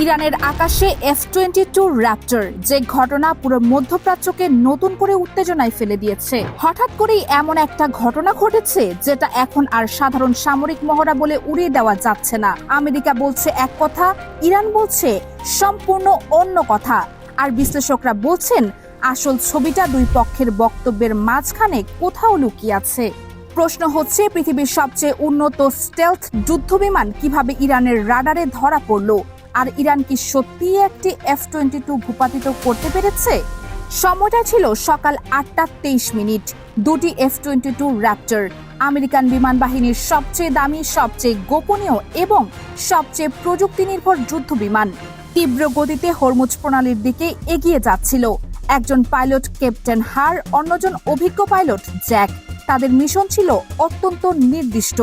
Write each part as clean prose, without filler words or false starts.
ইরানের আকাশে F-22 Raptor, যে ঘটনা পুরো মধ্যপ্রাচ্যকে নতুন করে উত্তেজনায় ফেলে দিয়েছে। হঠাৎ করেই এমন একটা ঘটনা ঘটেছে যেটা এখন আর সাধারণ সামরিক মহড়া বলে উড়িয়ে দেওয়া যাচ্ছে না। আমেরিকা বলছে এক কথা, ইরান বলছে সম্পূর্ণ অন্য কথা, আর বিশ্লেষকরা বলছেন আসল ছবিটা দুই পক্ষের বক্তব্যের মাঝখানে কোথাও লুকিয়ে আছে। প্রশ্ন হচ্ছে, পৃথিবীর সবচেয়ে উন্নত স্টেলথ যুদ্ধবিমান কিভাবে ইরানের রাডারে ধরা পড়ল, আর ইরান কি সত্যিই একটি F-22 ভূপাতিত করতে পেরেছে? সময়টা ছিল সকাল 8:23। দুটি F-22 র্যাপটর, আমেরিকান বিমান বাহিনীর সবচেয়ে দামি, সবচেয়ে গোপনীয় এবং সবচেয়ে প্রযুক্তি নির্ভর যুদ্ধ বিমান, তীব্র গতিতে হরমুজ প্রণালীর দিকে এগিয়ে যাচ্ছিল। একজন পাইলট ক্যাপ্টেন হার, অন্যজন অভিজ্ঞ পাইলট জ্যাক। তাদের মিশন ছিল অত্যন্ত নির্দিষ্ট,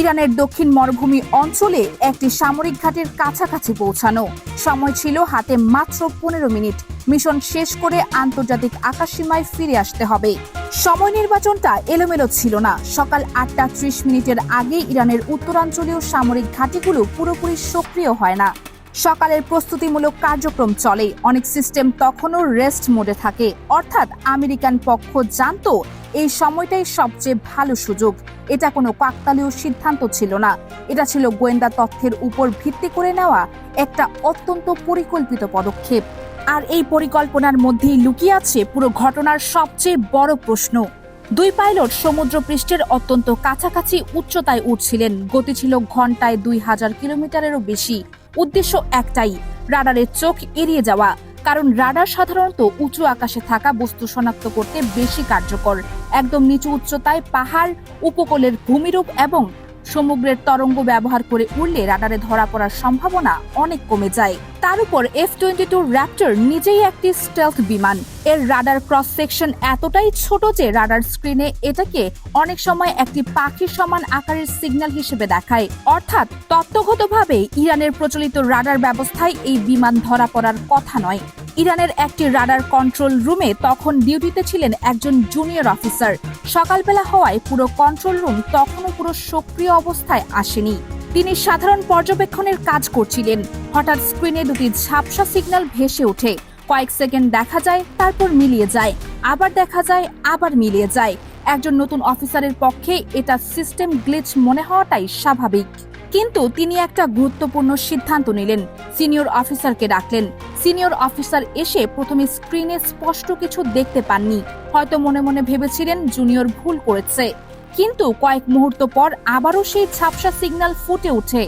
ইরানের দক্ষিণ মরুভূমি অঞ্চলে একটি সামরিক ঘাঁটির কাছাকাছি পৌঁছানো। সময় ছিল হাতে মাত্র 15 মিনিট। মিশন শেষ করে আন্তর্জাতিক আকাশসীমায় ফিরে আসতে হবে। সময় নির্বাচনটা এলোমেলো ছিল না। সকাল 8:30 আগে ইরানের উত্তরাঞ্চলীয় সামরিক ঘাঁটিগুলো পুরোপুরি সক্রিয় হয় না। সকালের প্রস্তুতিমূলক কার্যক্রম চলে, অনেক সিস্টেম তখনও রেস্ট মোডে থাকে। অর্থাৎ আমেরিকান পক্ষ জানতো এই সময়টাই সবচেয়ে ভালো সুযোগ। এটা কোনো কাকতালীয় সিদ্ধান্ত ছিল না, এটা ছিল গোয়েন্দা তথ্যের উপর ভিত্তি করে নেওয়া একটা অত্যন্ত পরিকল্পিত পদক্ষেপ। আর এই পরিকল্পনার মধ্যেই লুকিয়ে আছে পুরো ঘটনার সবচেয়ে বড় প্রশ্ন। দুই পাইলট সমুদ্রপৃষ্ঠের অত্যন্ত কাছাকাছি উচ্চতায় উঠছিলেন। গতি ছিল ঘন্টায় 2000 কিলোমিটারেরও বেশি। উদ্দেশ্য একটাই, রাডারের চোখ এড়িয়ে যাওয়া। কারণ রাডার সাধারণত উঁচু আকাশে থাকা বস্তু শনাক্ত করতে বেশি কার্যকর। একদম নিচু উচ্চতায় পাহাড়, উপকূলের ভূমিরূপ এবং সমুদ্রের তরঙ্গ ব্যবহার করে উড়লে রাডারে ধরা পড়ার সম্ভাবনা অনেক কমে যায়। তার উপর F-22 র্যাপটর নিজেই একটি স্টেলথ বিমান। এর রাডার ক্রস সেকশন এতটাই ছোট যে রাডার স্ক্রিনে এটাকে অনেক সময় একটি পাখির সমান আকারের সিগন্যাল হিসেবে দেখায়। অর্থাৎ তত্ত্বগতভাবে ইরানের প্রচলিত রাডার ব্যবস্থায় এই বিমান ধরা পড়ার কথা নয়। ইরানের একটি রাডার কন্ট্রোল রুমে তখন ডিউটিতে ছিলেন একজন জুনিয়র অফিসার। সকালবেলা হওয়ায় পুরো কন্ট্রোল রুম তখনও পুরো সক্রিয় অবস্থায় আসেনি। তিনি সাধারণ পর্যবেক্ষণের কাজ করছিলেন। হঠাৎ স্ক্রিনে দুটি ঝাপসা সিগন্যাল ভেসে ওঠে। কয়েক সেকেন্ড দেখা যায়, তারপর মিলিয়ে যায়, আবার দেখা যায়, আবার মিলিয়ে যায়। একজন নতুন অফিসারের পক্ষে এটা সিস্টেম গ্লিচ মনে হওয়াটাই স্বাভাবিক। কিন্তু তিনি একটা গুরুত্বপূর্ণ সিদ্ধান্ত নিলেন। সিনিয়র অফিসারকে ডাকলেন। সিনিয়র অফিসার এসে প্রথমে স্ক্রিনে স্পষ্ট কিছু দেখতে পাননি। হয়তো মনে মনে ভেবেছিলেন জুনিয়র ভুল করেছে। কিন্তু কয়েক মুহূর্ত পর আবারও সেই ঝাপসা সিগন্যাল ফুটে ওঠে।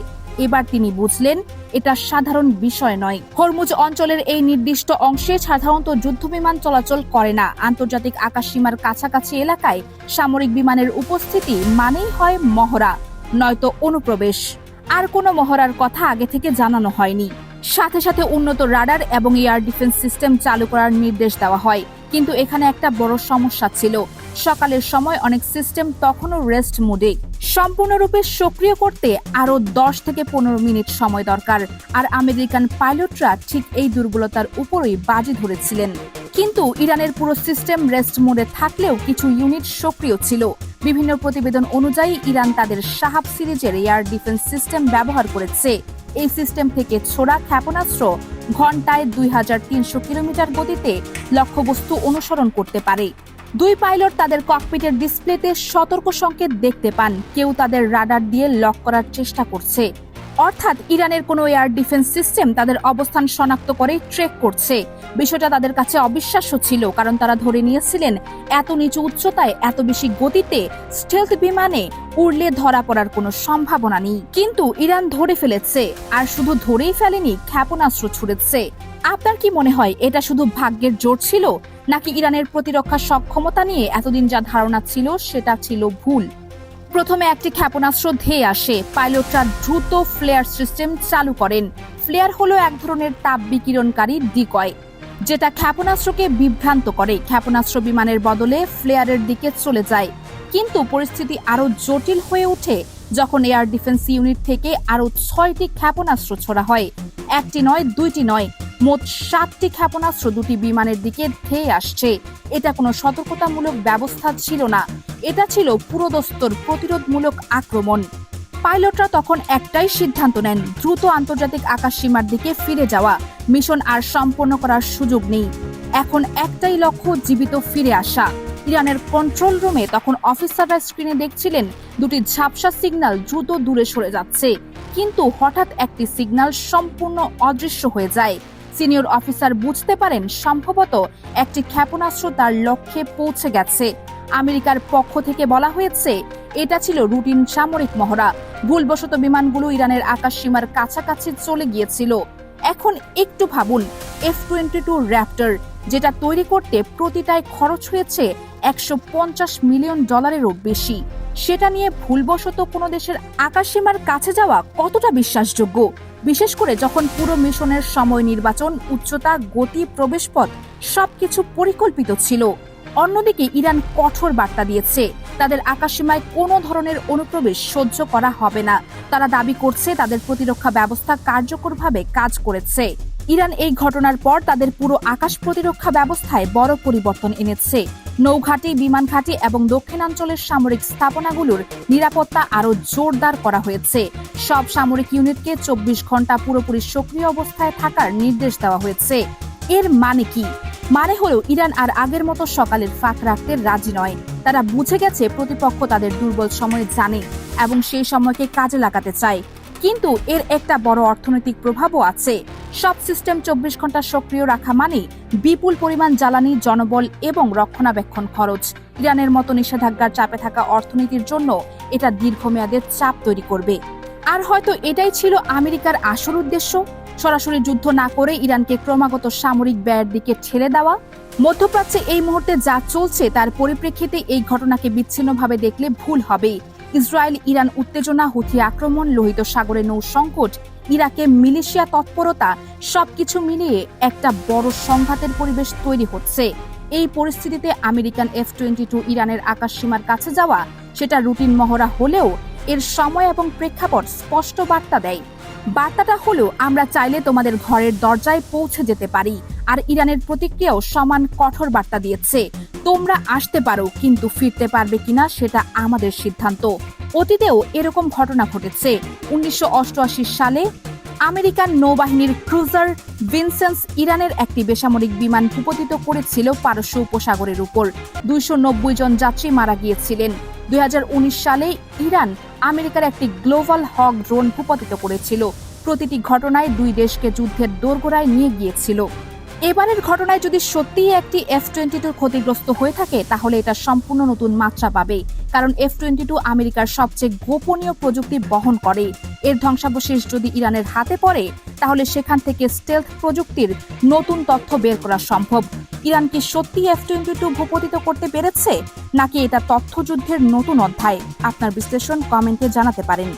এবার তিনি বুঝলেন এটা সাধারণ বিষয় নয়। হরমুজ অঞ্চলের এই নির্দিষ্ট অংশে সাধারণত যুদ্ধবিমান চলাচল করে না। আন্তর্জাতিক আকাশসীমার কাছাকাছি এলাকায় সামরিক বিমানের উপস্থিতি মানেই হয় মহড়া, নয়তো অনুপ্রবেশ। আর কোনো মহড়ার কথা আগে থেকে জানানো হয়নি। সাথে সাথে উন্নত রাডার এবং এয়ার ডিফেন্স সিস্টেম চালু করার নির্দেশ দেওয়া হয়। কিন্তু এখানে একটা বড় সমস্যা ছিল। সকালের সময় অনেক সিস্টেম তখনও রেস্ট মোডে। সম্পূর্ণরূপে সক্রিয় করতে আরো 10 থেকে 15 মিনিট সময় দরকার। আর আমেরিকান পাইলটরা ঠিক এই দুর্বলতার উপরই বাজি ধরেছিলেন। কিন্তু ইরানের পুরো সিস্টেম রেস্ট মোডে থাকলেও কিছু ইউনিট সক্রিয় ছিল। বিভিন্ন প্রতিবেদন অনুযায়ী ইরান তাদের শাহাব সিরিজের এয়ার ডিফেন্স সিস্টেম ব্যবহার করেছে। এই সিস্টেম থেকে ছোড়া ক্ষেপণাস্ত্র ঘন্টায় 2300 কিলোমিটার গতিতে লক্ষ্যবস্তু অনুসরণ করতে পারে। দুই পাইলট তাদের ককপিটের ডিসপ্লেতে সতর্ক সংকেত দেখতে পান। কেউ তাদের রাডার দিয়ে লক করার চেষ্টা করছে। অর্থাৎ ইরানের কোনো এয়ার ডিফেন্স সিস্টেম তাদের অবস্থান শনাক্ত করে ট্র্যাক করছে। বিষয়টা তাদের কাছে অবিশ্বাস্য ছিল, কারণ তারা ধরে নিয়েছিলেন এত নিচু উচ্চতায় এত বেশি গতিতে স্টেলথ বিমানে উড়লে ধরা পড়ার কোনো সম্ভাবনা নেই। কিন্তু ইরান ধরে ফেলেছে, আর শুধু ধরেই ফেলেনি, ক্ষেপণাস্ত্র ছুড়েছে। আপনার কি মনে হয় এটা শুধু ভাগ্যের জোর ছিল, নাকি ইরানের প্রতিরক্ষা সক্ষমতা নিয়ে এতদিন যা ধারণা ছিল সেটা ছিল ভুল? প্রথমে একটি ক্ষেপণাস্ত্র ধেয়ে আসে। পাইলটরা দ্রুত ফ্লেয়ার সিস্টেম চালু করেন। ফ্লেয়ার হলো এক ধরনের তাপ বিকিরণকারী ডিকয়, যেটা ক্ষেপণাস্ত্রকে বিভ্রান্ত করে। ক্ষেপণাস্ত্র বিমানের বদলে ফ্লেয়ারের দিকে চলে যায়। কিন্তু পরিস্থিতি আরো জটিল হয়ে ওঠে যখন এয়ার ডিফেন্স ইউনিট থেকে আরো 6টি ক্ষেপণাস্ত্র ছোড়া হয়। একটি নয়, দুইটি নয়, মোট 7টি ক্ষেপণাস্ত্র দুটি বিমানের দিকে ধেয়ে আসছে। এটা কোনো সতর্কতামূলক ব্যবস্থা ছিল না, এটা ছিল পুরোদস্তুর প্রতিরোধমূলক আক্রমণ। পাইলটরা তখন একটাই সিদ্ধান্ত নেন, দ্রুত আন্তর্জাতিক আকাশ সীমার দিকে ফিরে যাওয়া। মিশন আর সম্পন্ন করার সুযোগ নেই। এখন একটাই লক্ষ্য, জীবিত ফিরে আসা। ইরানের কন্ট্রোল রুমে তখন অফিসাররা স্ক্রিনে দেখছিলেন দুটি ঝাপসা সিগন্যাল দ্রুত দূরে সরে যাচ্ছে, কিন্তু হঠাৎ একটি সিগন্যাল সম্পূর্ণ অদৃশ্য হয়ে যায়। সিনিয়র অফিসার বুঝতে পারেন সম্ভবত একটি ক্ষেপণাস্ত্র তার লক্ষ্যে পৌঁছে গেছে। আমেরিকার পক্ষ থেকে বলা হয়েছে এটা ছিল রুটিন সামরিক মহড়া। ভুলবশত বিমানগুলো ইরানের আকাশ সীমার কাছাকাছি চলে গিয়েছিল। এখন একটু ভাবুন, F-22 র্যাপ্টর যেটা তৈরি করতে প্রতিটায় খরচ হয়েছে $150 মিলিয়ন বেশি, সেটা নিয়ে ভুলবশত কোনো দেশের আকাশ সীমার কাছে যাওয়া কতটা বিশ্বাসযোগ্য? বিশেষ করে যখন পুরো মিশনের সময়, নির্বাচন, উচ্চতা, গতি, প্রবেশপথ সবকিছু পরিকল্পিত ছিল। অন্যদিকে ইরান কঠোর বার্তা দিয়েছে, তাদের আকাশসীমায় কোনো ধরনের অনুপ্রবেশ সহ্য করা হবে না। তারা দাবি করছে তাদের প্রতিরক্ষা ব্যবস্থা কার্যকরভাবে কাজ করেছে। ইরান এই ঘটনার পর তাদের পুরো আকাশ প্রতিরক্ষা ব্যবস্থায় বড় পরিবর্তন এনেছে। নৌঘাঁটি, বিমান ঘাঁটি এবং দক্ষিণাঞ্চলের সামরিক স্থাপনাগুলোর নিরাপত্তা আরও জোরদার করা হয়েছে। সব সামরিক ইউনিটকে 24 ঘন্টা পুরোপুরি সক্রিয় অবস্থায় থাকার নির্দেশ দেওয়া হয়েছে। এর মানে কি? মানে হলো ইরান আর আগের মতো সকালের ফাঁক রাখতে রাজি নয়। তারা বুঝে গেছে প্রতিপক্ষ তাদের দুর্বল সময় জানে এবং সেই সময়কে কাজে লাগাতে চায়। কিন্তু এর একটা বড় অর্থনৈতিক প্রভাবও আছে। সব সিস্টেম 24 ঘন্টা সক্রিয় রাখা মানে বিপুল পরিমাণ জ্বালানি, জনবল এবং রক্ষণাবেক্ষণ খরচ। ইরানের মতো নিষেধাজ্ঞার চাপে থাকা অর্থনীতির জন্য এটা দীর্ঘমেয়াদের চাপ তৈরি করবে। আর হয়তো এটাই ছিল আমেরিকার আসল উদ্দেশ্য, সরাসরি যুদ্ধ না করে ইরানকে ক্রমাগত সামরিক ব্যয়ের দিকে ঠেলে দেওয়া। মধ্যপ্রাচ্যে এই মুহূর্তে যা চলছে তার পরিপ্রেক্ষিতে এই ঘটনাকে বিচ্ছিন্নভাবে দেখলে ভুল হবে। ইসরায়েল ইরান উত্তেজনা, হুথি আক্রমণ, লোহিত সাগরে নৌ সংকট, ইরাকে মিলিশিয়া তৎপরতা, সবকিছু মিলিয়ে একটা বড় সংঘাতের পরিবেশ তৈরি হচ্ছে। এই পরিস্থিতিতে আমেরিকান F-22 ইরানের আকাশ সীমার কাছে যাওয়া, সেটা রুটিন মহড়া হলেও এর সময় এবং প্রেক্ষাপট স্পষ্ট বার্তা দেয়। বার্তাটা হলো, আমরা চাইলে তোমাদের ঘরের দরজায় পৌঁছে যেতে পারি। আর ইরানের প্রতিক্রিয়াও সমান কঠোর বার্তা দিয়েছে, তোমরা আসতে পারো, কিন্তু ফিরতে পারবে কিনা সেটা আমাদের সিদ্ধান্ত। অতীতেও এরকম ঘটনা ঘটেছে। 1988 সালে আমেরিকান নৌবাহিনীর ক্রুজার ভিনসেন্স ইরানের একটি বেসামরিক বিমান ভূপতিত করেছিল পারস্য উপসাগরের উপর। 290 জন যাত্রী মারা গিয়েছিলেন। 2019 সালে ইরান আমেরিকার একটি গ্লোবাল হক ড্রোন ভূপতিত করেছিল। প্রতিটি ঘটনায় দুই দেশকে যুদ্ধের দোরগোড়ায় নিয়ে গিয়েছিল। এবারের ঘটনায় যদি সত্যিই একটি F-22 ক্ষতিগ্রস্ত হয়ে থাকে, তাহলে এটা সম্পূর্ণ নতুন মাত্রা পাবে। কারণ F-22 আমেরিকার সবচেয়ে গোপনীয় প্রযুক্তি বহন করে। এর ধ্বংসাবশেষ যদি ইরানের হাতে পড়ে, তাহলে সেখান থেকে স্টেলথ প্রযুক্তির নতুন তথ্য বের করা সম্ভব। ইরান কি সত্যি F-22 ভূপতিত করতে পেরেছে, নাকি এটা তথ্যযুদ্ধের নতুন অধ্যায়? আপনার বিশ্লেষণ কমেন্টে জানাতে পারেন।